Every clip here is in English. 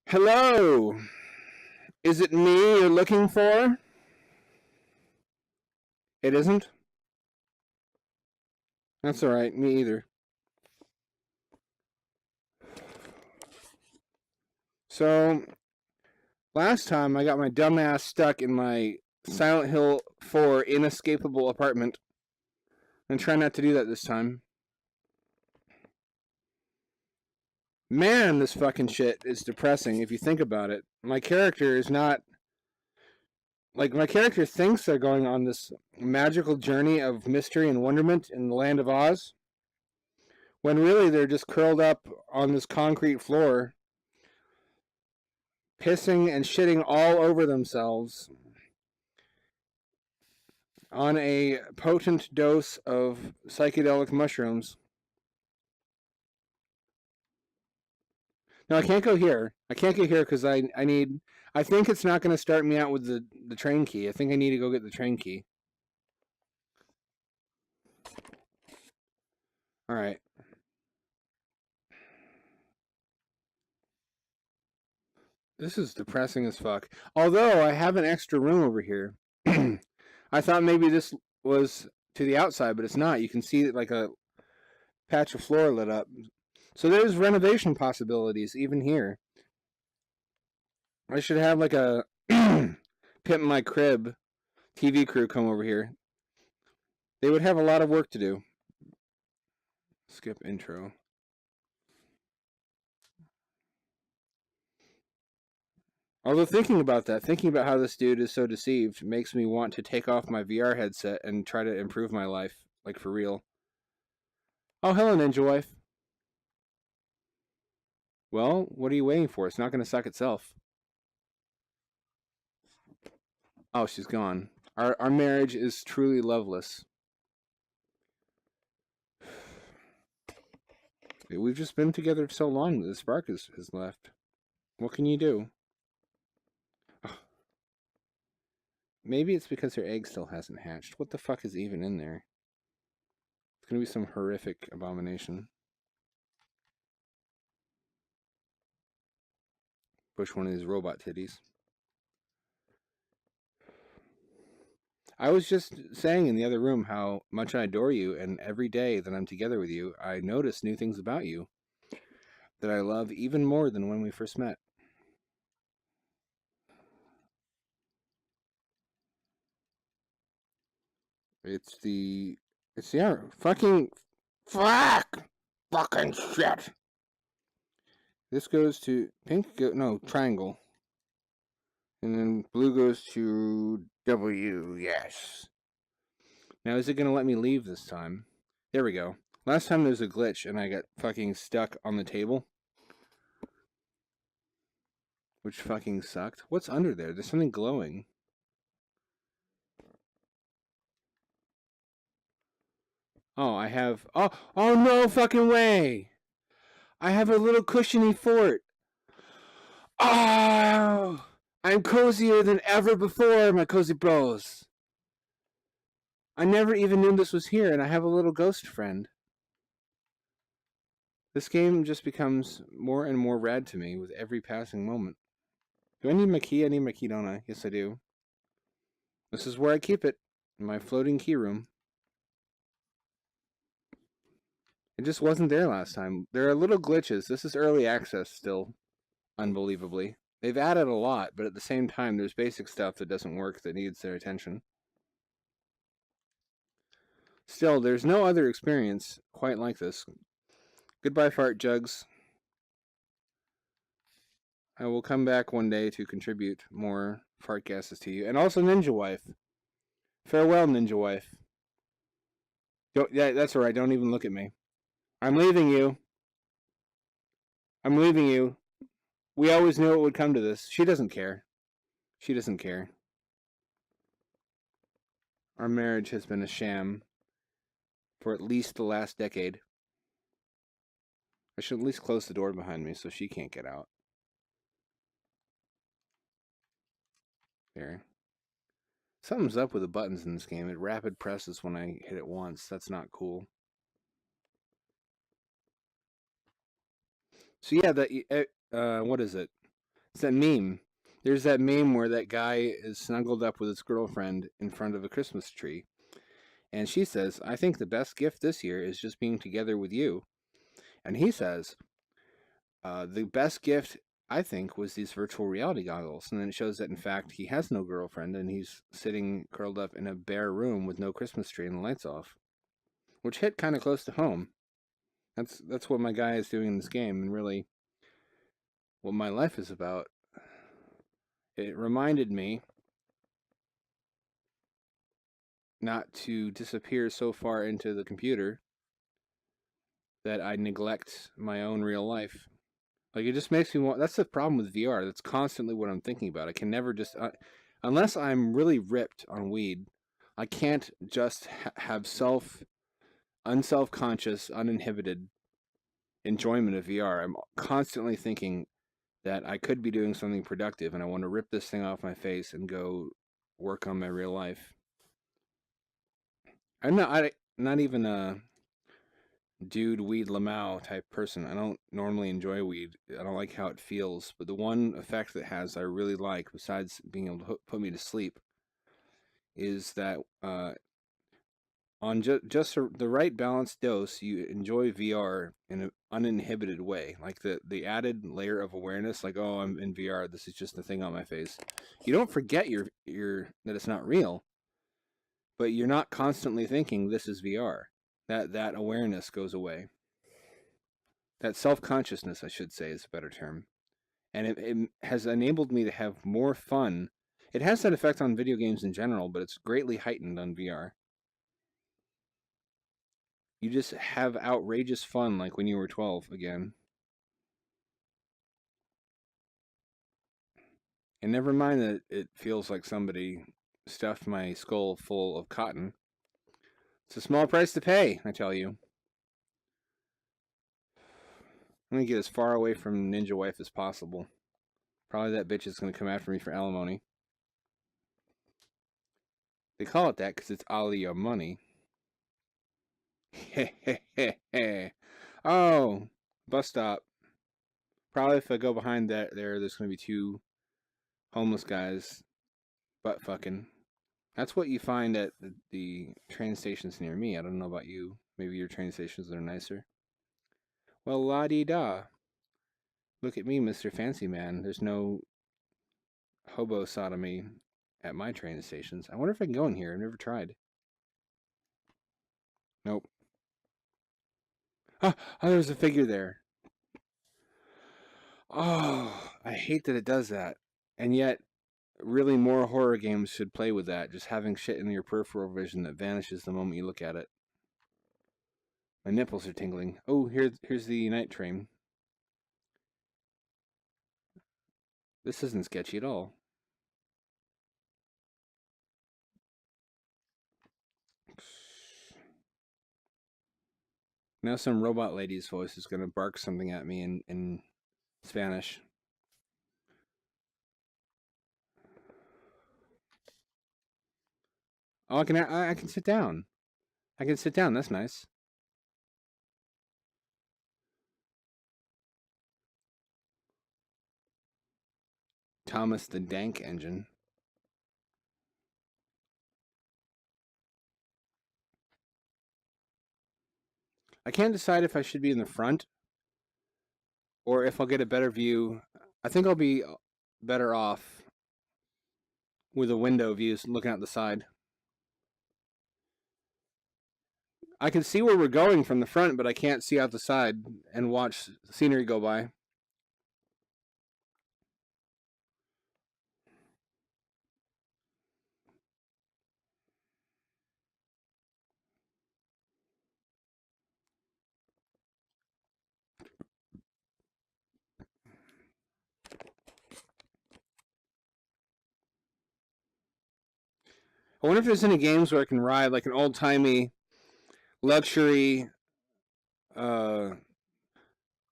Hello! Is it me you're looking for? It isn't? That's alright, me either. So, last time I got my dumb ass stuck in my Silent Hill 4 inescapable apartment. And try not to do that this time. Man, this fucking shit is depressing if you think about it. My character is not. Like, my character thinks they're going on this magical journey of mystery and wonderment in the land of Oz, when really they're just curled up on this concrete floor, pissing and shitting all over themselves on a potent dose of psychedelic mushrooms. No, I can't go here. I can't get here because I need. I think it's not going to start me out with the train key. I think I need to go get the train key. All right. This is depressing as fuck. Although I have an extra room over here. I thought maybe this was to the outside, but it's not. You can see like a patch of floor lit up. So there's renovation possibilities even here. I should have like a Pimp My Crib TV crew come over here. They would have a lot of work to do. Skip intro. Although thinking about how this dude is so deceived, makes me want to take off my VR headset and try to improve my life, like for real. Oh, hello, Ninja Wife. Well, what are you waiting for? It's not going to suck itself. Oh, she's gone. Our marriage is truly loveless. We've just been together so long that the spark has left. What can you do? Maybe it's because her egg still hasn't hatched. What the fuck is even in there? It's gonna be some horrific abomination. Push one of these robot titties. I was just saying in the other room how much I adore you, and every day that I'm together with you, I notice new things about you that I love even more than when we first met. It's the arrow. Fucking shit. This goes to pink. No, triangle. And then blue goes to W. Yes. Now, is it going to let me leave this time? There we go. Last time there was a glitch and I got fucking stuck on the table. Which fucking sucked. What's under there? There's something glowing. Oh, I have... Oh no fucking way! I have a little cushiony fort. Oh! I'm cozier than ever before, my cozy bros. I never even knew this was here, and I have a little ghost friend. This game just becomes more and more rad to me with every passing moment. Do I need my key? I need my key, don't I? Yes, I do. This is where I keep it, in my floating key room. It just wasn't there last time. There are little glitches. This is early access still, unbelievably. They've added a lot, but at the same time, there's basic stuff that doesn't work that needs their attention. Still, there's no other experience quite like this. Goodbye, fart jugs. I will come back one day to contribute more fart gases to you. And also Ninja Wife. Farewell, Ninja Wife. Yeah, that's alright. Don't even look at me. I'm leaving you. I'm leaving you. We always knew it would come to this. She doesn't care. She doesn't care. Our marriage has been a sham for at least the last decade. I should at least close the door behind me so she can't get out. There. Something's up with the buttons in this game. It rapid presses when I hit it once. That's not cool. So yeah, what is it? It's that meme. There's that meme where that guy is snuggled up with his girlfriend in front of a Christmas tree. And she says, I think the best gift this year is just being together with you. And he says, the best gift, I think, was these virtual reality goggles. And then it shows that, in fact, he has no girlfriend and he's sitting curled up in a bare room with no Christmas tree and the lights off, which hit kind of close to home. That's what my guy is doing in this game, and really what my life is about. It reminded me not to disappear so far into the computer that I neglect my own real life. Like, it just makes me want. That's the problem with VR. That's constantly what I'm thinking about. I can never just, unless I'm really ripped on weed, I can't just have unself-conscious, uninhibited enjoyment of VR. I'm constantly thinking that I could be doing something productive, and I want to rip this thing off my face and go work on my real life. I'm not even a dude weed lamau type person. I don't normally enjoy weed. I don't like how it feels, but the one effect that has I really like, besides being able to put me to sleep, is that on just the right balanced dose, you enjoy VR in an uninhibited way. Like the added layer of awareness, like, oh, I'm in VR. This is just a thing on my face. You don't forget your that it's not real, but you're not constantly thinking this is VR. That awareness goes away. That self-consciousness, I should say, is a better term. And it has enabled me to have more fun. It has that effect on video games in general, but it's greatly heightened on VR. You just have outrageous fun like when you were 12 again. And never mind that it feels like somebody stuffed my skull full of cotton. It's a small price to pay, I tell you. I'm going to get as far away from Ninja Wife as possible. Probably that bitch is going to come after me for alimony. They call it that because it's all your money. Oh, bus stop. Probably if I go behind there's going to be two homeless guys butt fucking. That's what you find at the train stations near me. I don't know about you. Maybe your train stations are nicer. Well, la-di-da. Look at me, Mr. Fancy Man. There's no hobo sodomy at my train stations. I wonder if I can go in here. I've never tried. Nope. Oh, there's a figure there. Oh, I hate that it does that. And yet, really, more horror games should play with that. Just having shit in your peripheral vision that vanishes the moment you look at it. My nipples are tingling. Oh, here's the night train. This isn't sketchy at all. Now some robot lady's voice is going to bark something at me in Spanish. Oh, I can sit down. I can sit down. That's nice. Thomas the Dank Engine. I can't decide if I should be in the front or if I'll get a better view. I think I'll be better off with a window view looking out the side. I can see where we're going from the front, but I can't see out the side and watch scenery go by. I wonder if there's any games where I can ride like an old-timey luxury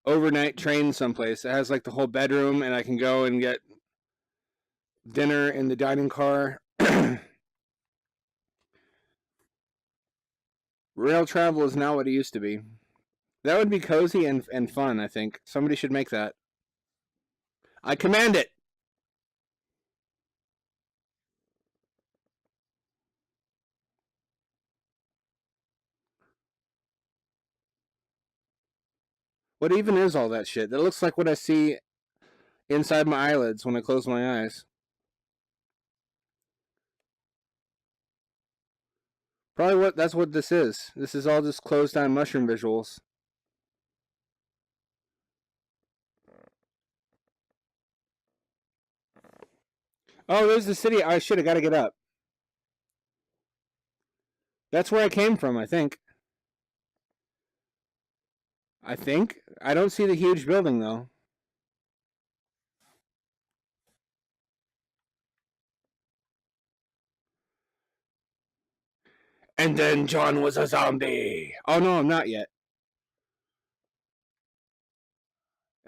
overnight train someplace that has like the whole bedroom and I can go and get dinner in the dining car. Rail travel is not what it used to be. That would be cozy and fun, I think. Somebody should make that. I command it. What even is all that shit? That looks like what I see inside my eyelids when I close my eyes. Probably that's what this is. This is all just closed down mushroom visuals. Oh, there's the city. I should have got to get up. That's where I came from, I think. I don't see the huge building though. And then John was a zombie. Oh no, I'm not yet.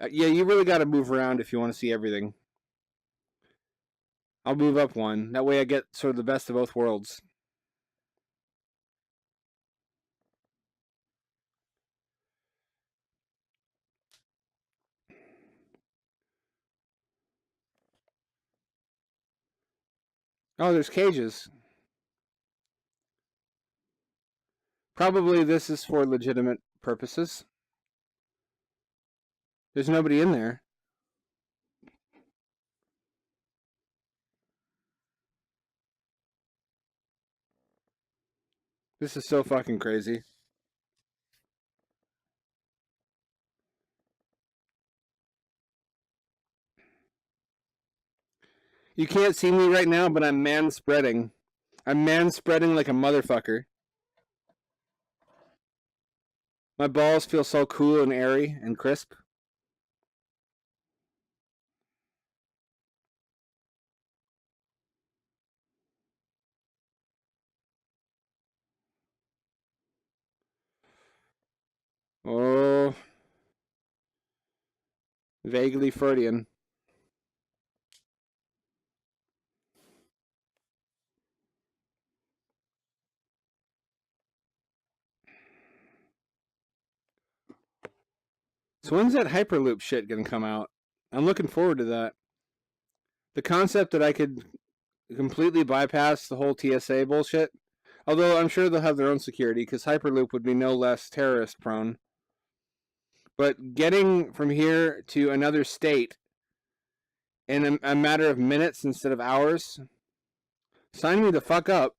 Yeah, you really got to move around if you want to see everything. I'll move up one. That way I get sort of the best of both worlds. Oh, there's cages. Probably this is for legitimate purposes. There's nobody in there. This is so fucking crazy. You can't see me right now, but I'm man-spreading. I'm man-spreading like a motherfucker. My balls feel so cool and airy and crisp. Oh, vaguely Freudian. So when's that Hyperloop shit gonna come out? I'm looking forward to that. The concept that I could completely bypass the whole TSA bullshit. Although I'm sure they'll have their own security, because Hyperloop would be no less terrorist prone. But getting from here to another state in a matter of minutes instead of hours, sign me the fuck up.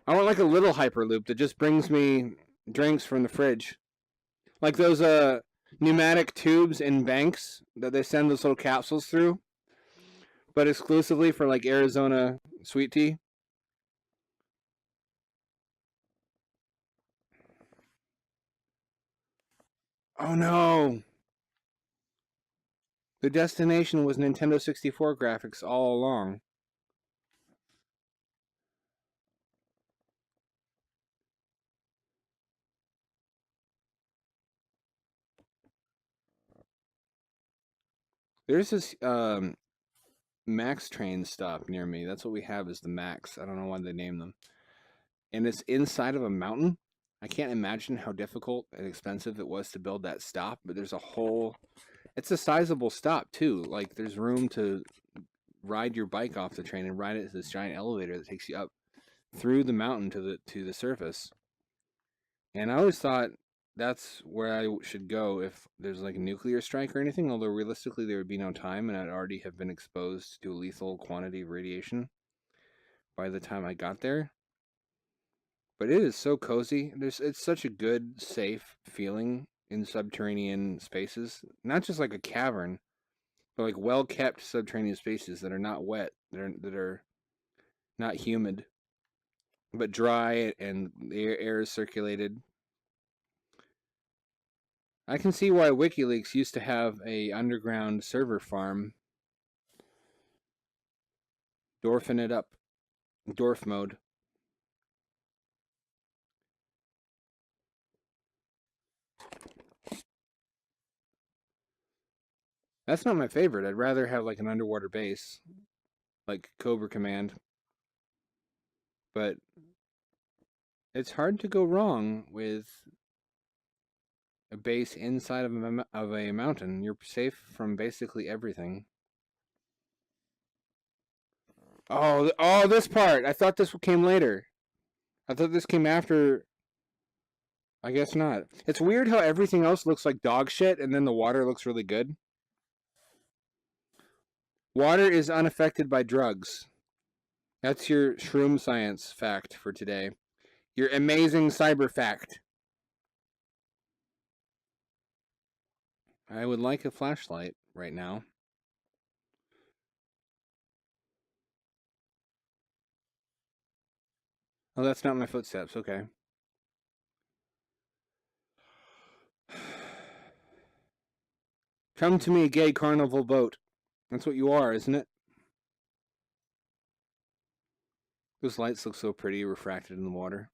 I want like a little Hyperloop that just brings me drinks from the fridge. Like those pneumatic tubes in banks that they send those little capsules through, but exclusively for like Arizona sweet tea. Oh no! The destination was Nintendo 64 graphics all along. There's this Max train stop near me. That's what we have is the Max. I don't know why they name them. And it's inside of a mountain. I can't imagine how difficult and expensive it was to build that stop, but there's a whole it's a sizable stop too. Like there's room to ride your bike off the train and ride it to this giant elevator that takes you up through the mountain to the surface. And I always thought that's where I should go if there's like a nuclear strike or anything, although realistically there would be no time and I'd already have been exposed to a lethal quantity of radiation by the time I got there. But it is so cozy. It's such a good, safe feeling in subterranean spaces. Not just like a cavern, but like well kept subterranean spaces that are not wet, that are not humid, but dry and the air is circulated. I can see why WikiLeaks used to have a underground server farm, dwarfing it up, dwarf mode. That's not my favorite. I'd rather have like an underwater base, like Cobra Command. But it's hard to go wrong with a base inside of a mountain. You're safe from basically everything. Oh, this part. I thought this came later. I thought this came after. I guess not. It's weird how everything else looks like dog shit and then the water looks really good. Water is unaffected by drugs. That's your shroom science fact for today. Your amazing cyber fact. I would like a flashlight right now. Oh, that's not my footsteps. Okay. Come to me, gay Carnival Boat. That's what you are, isn't it? Those lights look so pretty refracted in the water.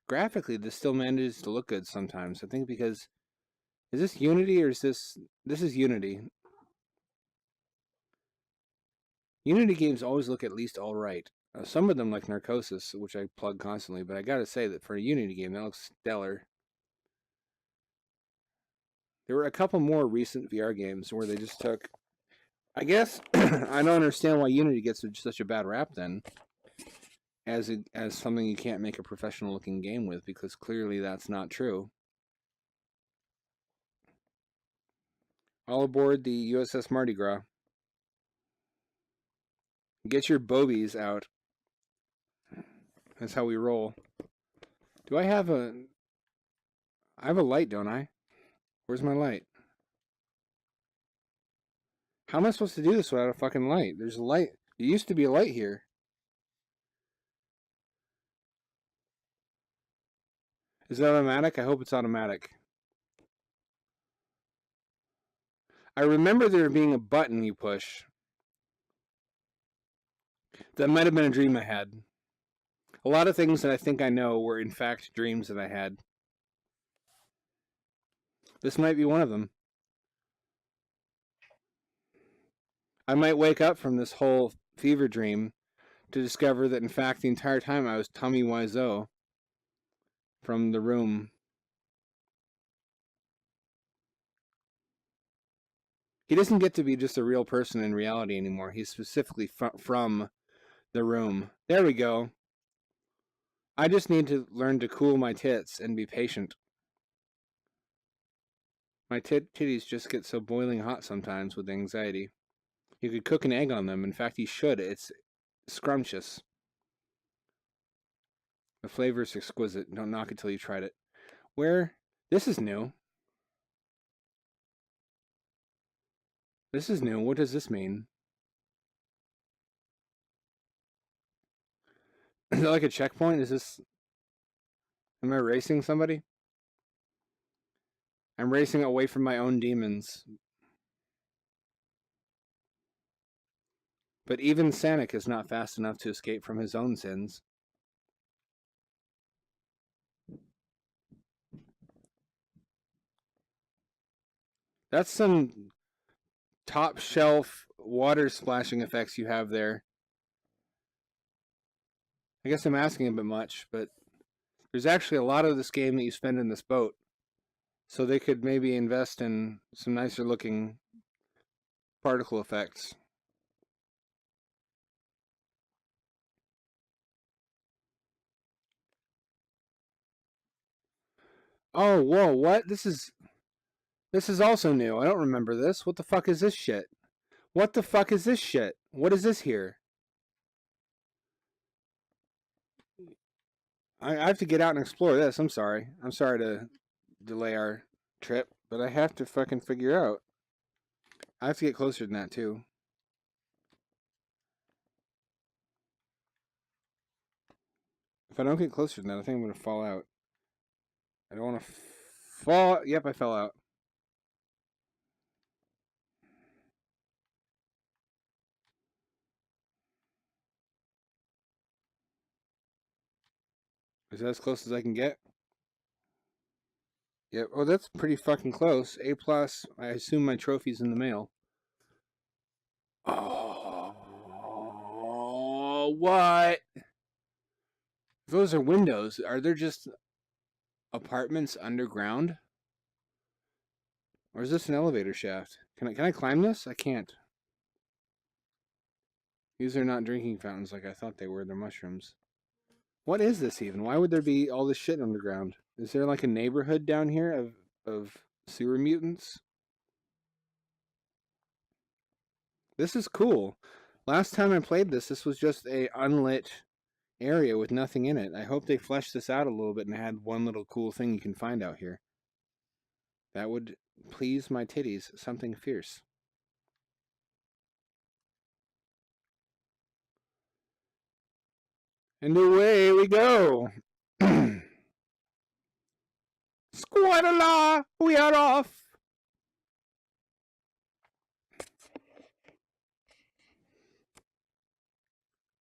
Graphically, this still manages to look good sometimes. I think because... Is this Unity or is this... This is Unity. Unity games always look at least alright. Some of them, like Narcosis, which I plug constantly, but I gotta say that for a Unity game, that looks stellar. There were a couple more recent VR games where they just took... I guess I don't understand why Unity gets such a bad rap then, as something you can't make a professional-looking game with, because clearly that's not true. All aboard the USS Mardi Gras. Get your bobies out. That's how we roll. Do I have a... I have a light, don't I? Where's my light? How am I supposed to do this without a fucking light? There's a light. There used to be a light here. Is it automatic? I hope it's automatic. I remember there being a button you push. That might have been a dream I had. A lot of things that I think I know were in fact dreams that I had. This might be one of them. I might wake up from this whole fever dream to discover that in fact the entire time I was Tommy Wiseau from The Room. He doesn't get to be just a real person in reality anymore. He's specifically from The Room. There we go. I just need to learn to cool my tits and be patient. My titties just get so boiling hot sometimes with anxiety. You could cook an egg on them. In fact, you should. It's scrumptious. The flavor is exquisite. Don't knock it till you tried it. Where? This is new. This is new. What does this mean? Is it like a checkpoint? Is this... Am I racing somebody? I'm racing away from my own demons. But even Sanic is not fast enough to escape from his own sins. That's some top shelf water splashing effects you have there. I guess I'm asking a bit much, but there's actually a lot of this game that you spend in this boat. So they could maybe invest in some nicer looking particle effects. Oh, whoa, what? This is also new. I don't remember this. What the fuck is this shit? What the fuck is this shit? What is this here? I have to get out and explore this. I'm sorry. I'm sorry to delay our trip, but I have to fucking figure out. I have to get closer than that, too. If I don't get closer than that, I think I'm going to fall out. I don't want to fall... Yep, I fell out. Is that as close as I can get? Yep. Oh, that's pretty fucking close. A+. I assume my trophy's in the mail. Oh, what? Those are windows. Are there just apartments underground? Or is this an elevator shaft? Can I climb this? I can't. These are not drinking fountains like I thought they were. They're mushrooms. What is this even? Why would there be all this shit underground? Is there like a neighborhood down here of sewer mutants? This is cool. Last time I played this was just a unlit area with nothing in it. I hope they fleshed this out a little bit and had one little cool thing you can find out here. That would please my titties. Something fierce. And away we go. Squadala, we are off.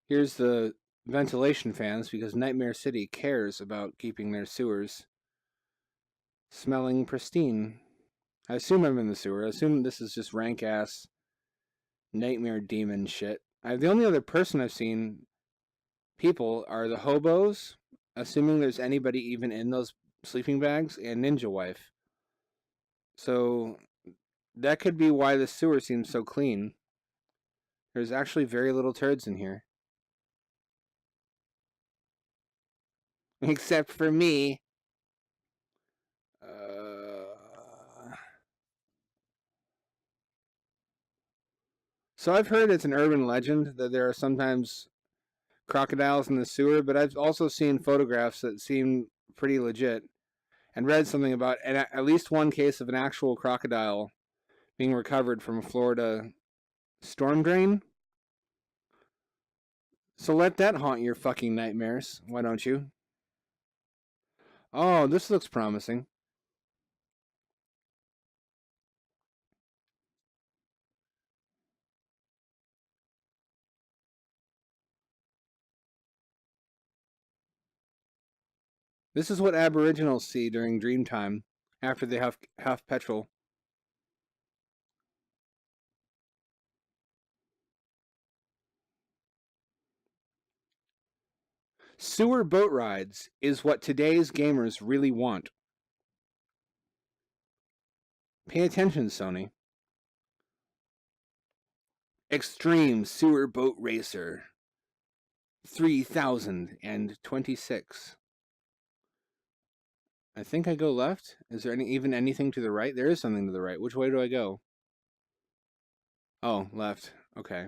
Here's the ventilation fans because Nightmare City cares about keeping their sewers smelling pristine. I assume I'm in the sewer. I assume this is just rank ass nightmare demon shit. The only other person I've seen people are the hobos, assuming there's anybody even in those sleeping bags, and Ninja Wife. So that could be why the sewer seems so clean. There's actually very little turds in here. Except for me. So I've heard it's an urban legend that there are sometimes crocodiles in the sewer, but I've also seen photographs that seem pretty legit and read something about at least one case of an actual crocodile being recovered from a Florida storm drain. So let that haunt your fucking nightmares, why don't you? Oh, this looks promising. This is what Aboriginals see during dream time after they have petrol. Sewer boat rides is what today's gamers really want. Pay attention, Sony. Extreme Sewer Boat Racer 3026. I think I go left. Is there even anything to the right? There is something to the right. Which way do I go? Oh, left. Okay.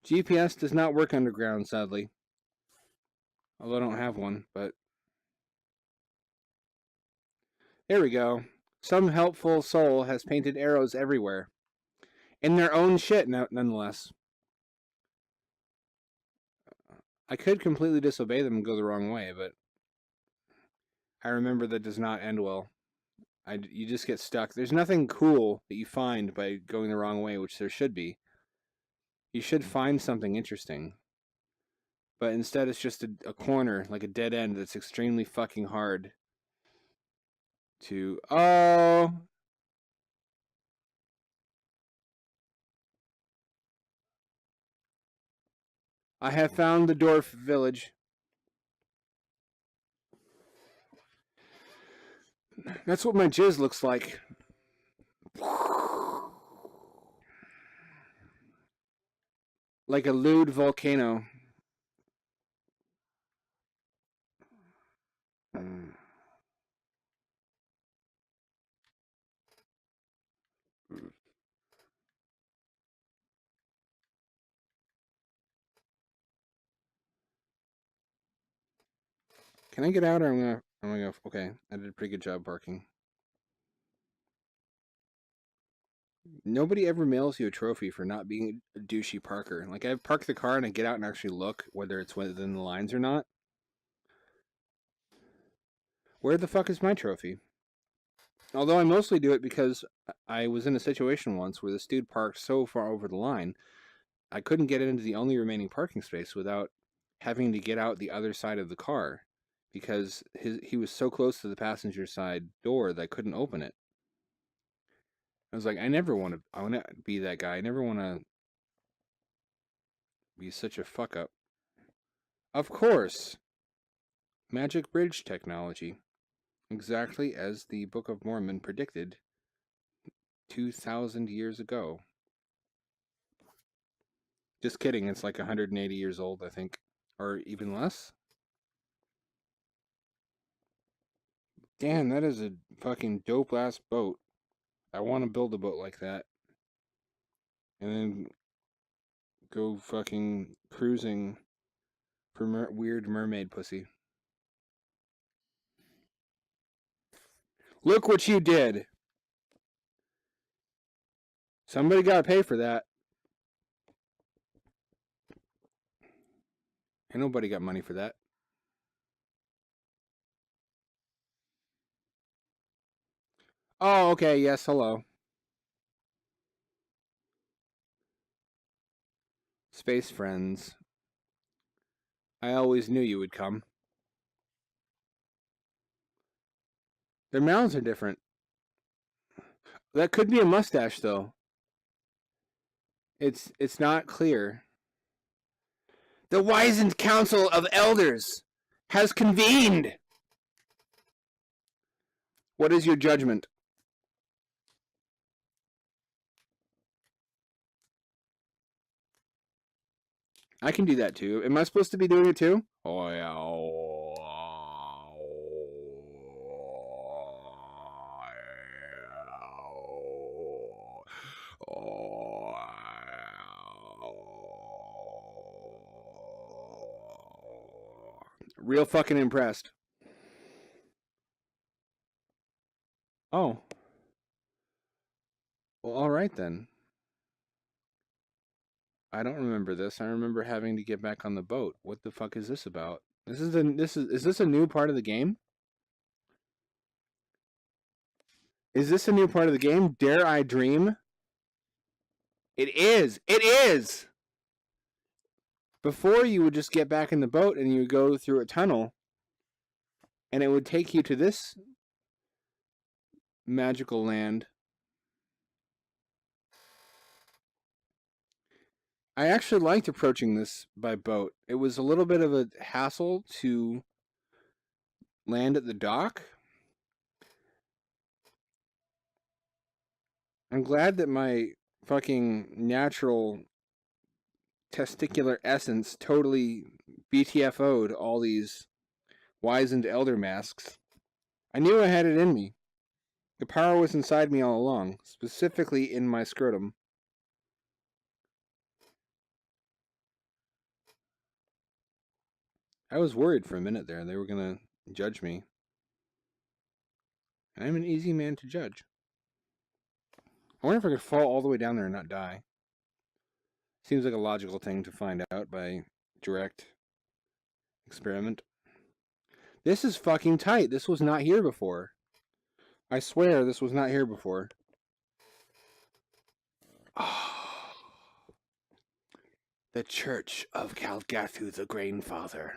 GPS does not work underground, sadly. Although I don't have one, but... There we go. Some helpful soul has painted arrows everywhere. In their own shit, nonetheless. I could completely disobey them and go the wrong way, but... I remember that does not end well. You just get stuck. There's nothing cool that you find by going the wrong way, which there should be. You should find something interesting. But instead it's just a corner, like a dead end that's extremely fucking hard to... Oh! I have found the Dwarf Village. That's what my jizz looks like. Like a lewd volcano. Can I get out or I'm gonna go... Okay, I did a pretty good job parking. Nobody ever mails you a trophy for not being a douchey parker. Like, I park the car and I get out and actually look whether it's within the lines or not. Where the fuck is my trophy? Although I mostly do it because I was in a situation once where this dude parked so far over the line, I couldn't get into the only remaining parking space without having to get out the other side of the car because he was so close to the passenger side door that I couldn't open it. I was like, I want to be that guy. I never want to be such a fuck up. Of course. Magic bridge technology. exactly as the Book of Mormon predicted 2,000 years ago. Just kidding, it's like 180 years old, I think. Or even less? Damn, that is a fucking dope ass boat. I want to build a boat like that. And then go fucking cruising for weird mermaid pussy. Look what you did! Somebody gotta pay for that. Ain't nobody got money for that. Oh, okay, yes, hello. Space friends. I always knew you would come. Their mouths are different. That could be a mustache, though. It's not clear. The wizened council of elders has convened. What is your judgment? I can do that too. Am I supposed to be doing it too? Oh yeah. Real fucking impressed. Oh. Well, all right then. I don't remember this. I remember having to get back on the boat. What the fuck is this about? Is this a new part of the game? Is this a new part of the game? Dare I dream? It is. It is. Before you would just get back in the boat and you would go through a tunnel and it would take you to this magical land. I actually liked approaching this by boat. It was a little bit of a hassle to land at the dock. I'm glad that my fucking natural testicular essence totally BTFO'd all these wizened elder masks. I knew I had it in me. The power was inside me all along, specifically in my scrotum. I was worried for a minute there. They were going to judge me. I'm an easy man to judge. I wonder if I could fall all the way down there and not die. Seems like a logical thing to find out by direct experiment. This is fucking tight. This was not here before. I swear this was not here before. Oh. The Church of Calgathu the Grainfather.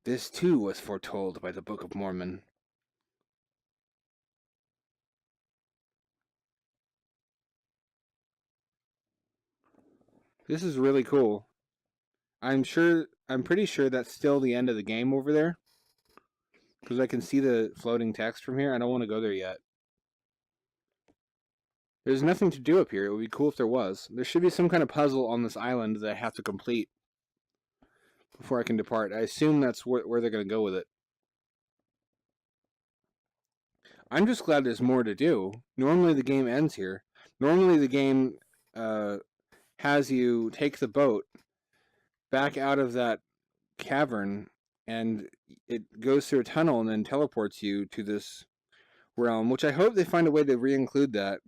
This too was foretold by the Book of Mormon. This is really cool. I'm pretty sure that's still the end of the game over there. Because I can see the floating text from here. I don't want to go there yet. There's nothing to do up here. It would be cool if there was. There should be some kind of puzzle on this island that I have to complete before I can depart. I assume that's where they're going to go with it. I'm just glad there's more to do. Normally the game ends here. Normally the game has you take the boat back out of that cavern and it goes through a tunnel and then teleports you to this realm, which I hope they find a way to re-include that.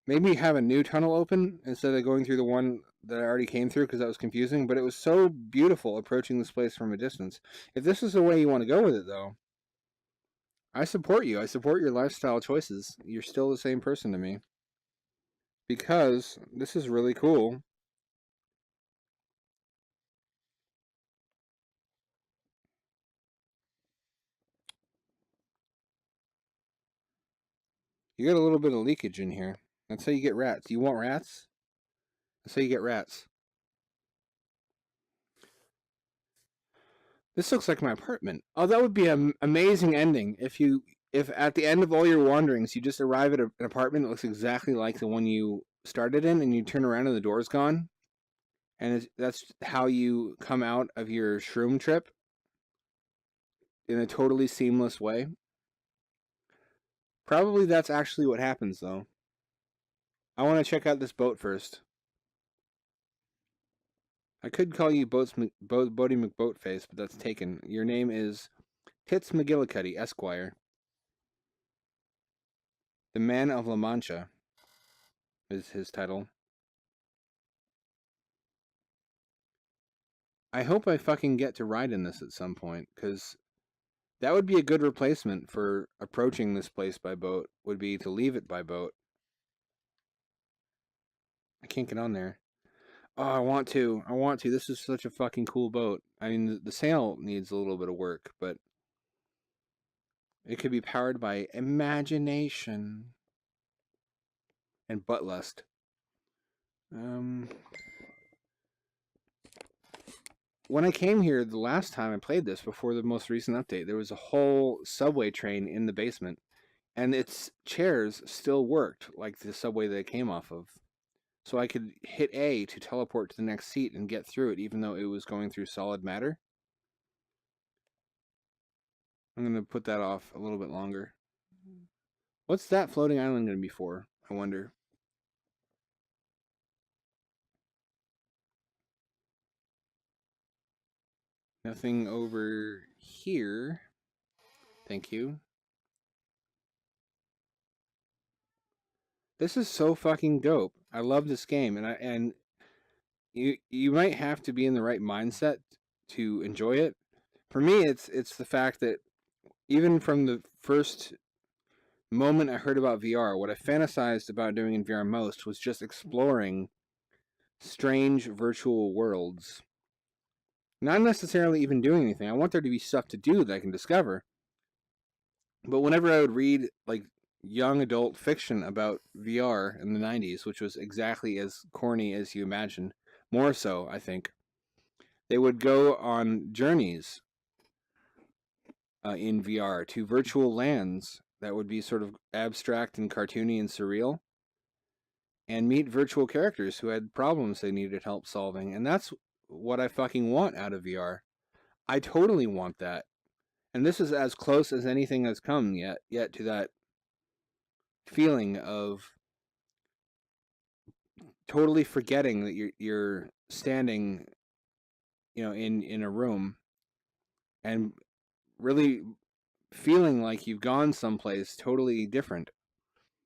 Maybe have a new tunnel open instead of going through the one that I already came through because that was confusing, but it was so beautiful approaching this place from a distance. If this is the way you want to go with it, though, I support you. I support your lifestyle choices. You're still the same person to me. Because this is really cool. You got a little bit of leakage in here. That's how you get rats. You want rats? That's how you get rats. This looks like my apartment. Oh, that would be an amazing ending if at the end of all your wanderings you just arrive at an apartment that looks exactly like the one you started in, and you turn around and the door's gone, and that's how you come out of your shroom trip in a totally seamless way. Probably that's actually what happens, though. I want to check out this boat first. I could call you Boaty McBoatface, but that's taken. Your name is Tits McGillicuddy, Esquire. The Man of La Mancha is his title. I hope I fucking get to ride in this at some point, because that would be a good replacement for approaching this place by boat, would be to leave it by boat. I can't get on there. Oh, I want to. This is such a fucking cool boat. I mean, the sail needs a little bit of work, but it could be powered by imagination and butt lust. When I came here the last time I played this, before the most recent update, there was a whole subway train in the basement, and its chairs still worked like the subway that it came off of. So I could hit A to teleport to the next seat and get through it, even though it was going through solid matter. I'm going to put that off a little bit longer. What's that floating island going to be for, I wonder? Nothing over here. Thank you. This is so fucking dope. I love this game, and you might have to be in the right mindset to enjoy it. For me, it's the fact that even from the first moment I heard about VR, what I fantasized about doing in VR most was just exploring strange virtual worlds. Not necessarily even doing anything. I want there to be stuff to do that I can discover. But whenever I would read like young adult fiction about VR in the 90s, which was exactly as corny as you imagined, more so, I think, they would go on journeys in VR to virtual lands that would be sort of abstract and cartoony and surreal, and meet virtual characters who had problems they needed help solving. And that's what I fucking want out of VR. I totally want that. And this is as close as anything has come yet to that feeling of totally forgetting that you're standing, in a room, and really feeling like you've gone someplace totally different.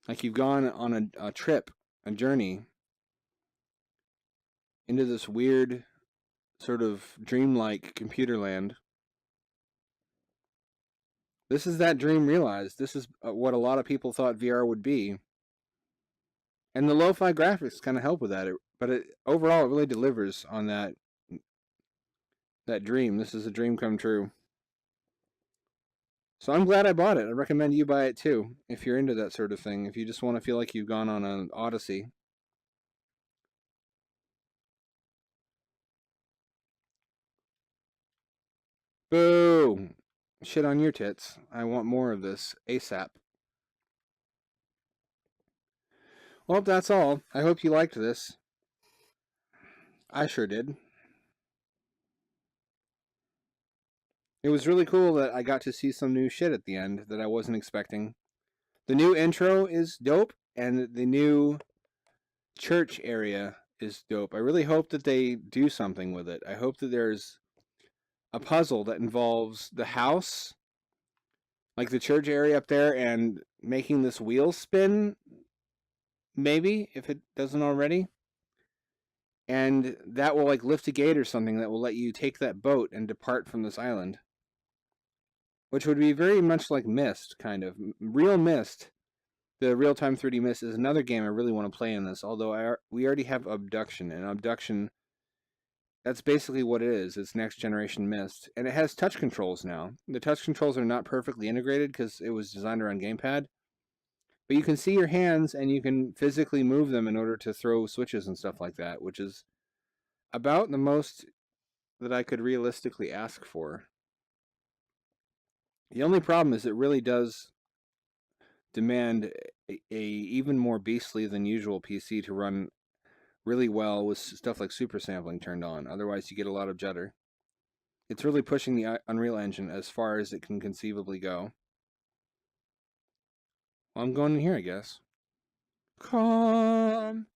Like you've gone on a trip, a journey into this weird sort of dreamlike computer land. This is that dream realized. This is what a lot of people thought VR would be. And the lo-fi graphics kind of help with that. But overall, it really delivers on that dream. This is a dream come true. So I'm glad I bought it. I recommend you buy it too, if you're into that sort of thing. If you just want to feel like you've gone on an odyssey. Boo! Shit on your tits. I want more of this ASAP. Well, that's all. I hope you liked this. I sure did. It was really cool that I got to see some new shit at the end that I wasn't expecting. The new intro is dope, and the new church area is dope. I really hope that they do something with it. I hope that there's a puzzle that involves the house, like the church area up there, and making this wheel spin, maybe, if it doesn't already. And that will like lift a gate or something that will let you take that boat and depart from this island. Which would be very much like Myst, kind of. Real Myst, the real-time 3D Myst, is another game I really want to play in this, although we already have Abduction, and Abduction, that's basically what it is. It's next generation Myst, and it has touch controls now. The touch controls are not perfectly integrated because it was designed around gamepad, but you can see your hands and you can physically move them in order to throw switches and stuff like that, which is about the most that I could realistically ask for. The only problem is it really does demand a even more beastly than usual PC to run really well with stuff like super sampling turned on. Otherwise, you get a lot of judder. It's really pushing the Unreal Engine as far as it can conceivably go. Well, I'm going in here, I guess. Come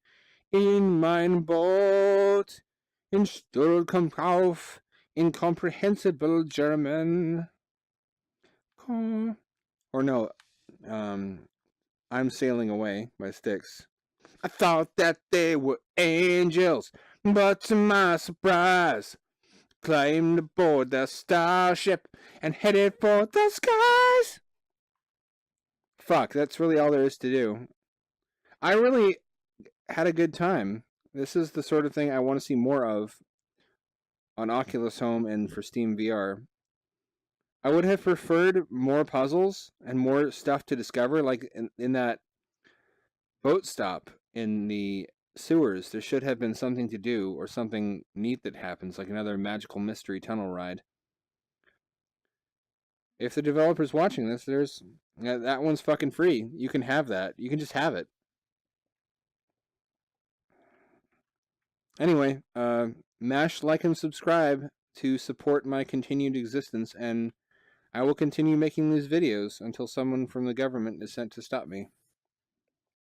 in mein Boot, in Sturm auf, incomprehensible German. Come. Or no, I'm Sailing Away by Styx. I thought that they were angels, but to my surprise, climbed aboard the starship and headed for the skies. Fuck, that's really all there is to do. I really had a good time. This is the sort of thing I want to see more of on Oculus Home and for Steam VR. I would have preferred more puzzles and more stuff to discover, like in that boat stop in the sewers. There should have been something to do or something neat that happens, like another magical mystery tunnel ride. If the developer's watching this, there's that one's fucking free. You can have that. You can just have it. Anyway, mash like and subscribe to support my continued existence, and I will continue making these videos until someone from the government is sent to stop me.